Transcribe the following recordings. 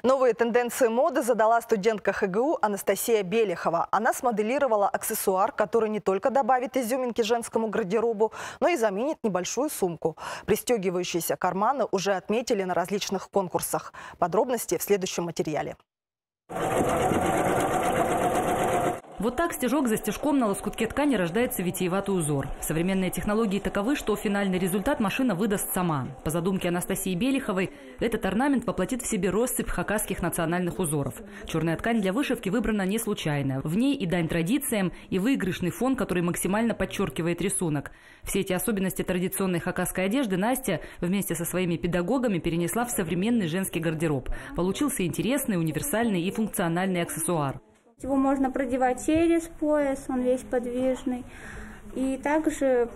Новые тенденции моды задала студентка ХГУ Анастасия Белихова. Она смоделировала аксессуар, который не только добавит изюминки женскому гардеробу, но и заменит небольшую сумку. Пристегивающиеся карманы уже отметили на различных конкурсах. Подробности в следующем материале. Вот так стежок за стежком на лоскутке ткани рождается витиеватый узор. Современные технологии таковы, что финальный результат машина выдаст сама. По задумке Анастасии Белиховой, этот орнамент воплотит в себе россыпь хакасских национальных узоров. Черная ткань для вышивки выбрана не случайно. В ней и дань традициям, и выигрышный фон, который максимально подчеркивает рисунок. Все эти особенности традиционной хакасской одежды Настя вместе со своими педагогами перенесла в современный женский гардероб. Получился интересный, универсальный и функциональный аксессуар. Его можно продевать через пояс, он весь подвижный. И также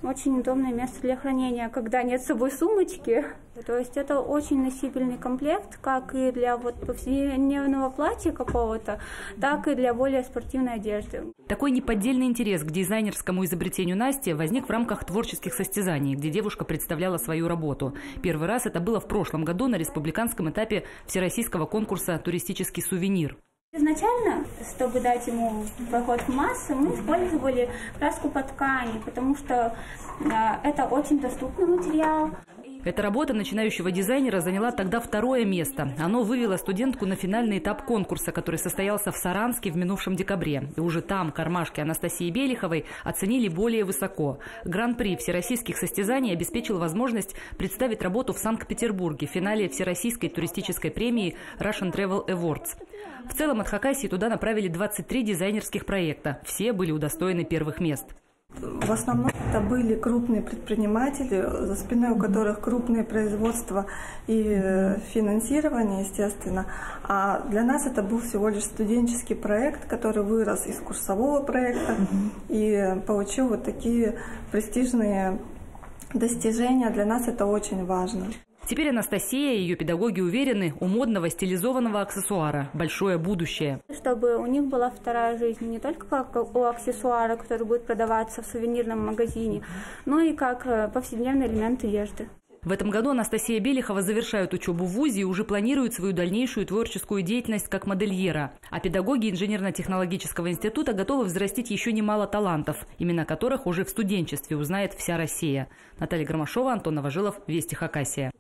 очень удобное место для хранения, когда нет с собой сумочки. То есть это очень носибельный комплект, как и для повседневного платья какого-то, так и для более спортивной одежды. Такой неподдельный интерес к дизайнерскому изобретению Насти возник в рамках творческих состязаний, где девушка представляла свою работу. Первый раз это было в прошлом году на республиканском этапе всероссийского конкурса «Туристический сувенир». Изначально, чтобы дать ему проход в массы, мы использовали краску по ткани, потому что это очень доступный материал. Эта работа начинающего дизайнера заняла тогда второе место. Оно вывело студентку на финальный этап конкурса, который состоялся в Саранске в минувшем декабре. И уже там кармашки Анастасии Белиховой оценили более высоко. Гран-при всероссийских состязаний обеспечил возможность представить работу в Санкт-Петербурге в финале Всероссийской туристической премии Russian Travel Awards. В целом от Хакасии туда направили 23 дизайнерских проекта. Все были удостоены первых мест. В основном это были крупные предприниматели, за спиной у которых крупные производства и финансирование, естественно. А для нас это был всего лишь студенческий проект, который вырос из курсового проекта и получил вот такие престижные достижения. Для нас это очень важно. Теперь Анастасия и ее педагоги уверены, у модного стилизованного аксессуара большое будущее. Чтобы у них была вторая жизнь, не только как у аксессуара, который будет продаваться в сувенирном магазине, но и как повседневный элемент одежды. В этом году Анастасия Белихова завершает учебу в ВУЗе и уже планирует свою дальнейшую творческую деятельность как модельера. А педагоги инженерно-технологического института готовы взрастить еще немало талантов, имена которых уже в студенчестве узнает вся Россия. Наталья Громашова, Антон Новожилов, Вести Хакасия.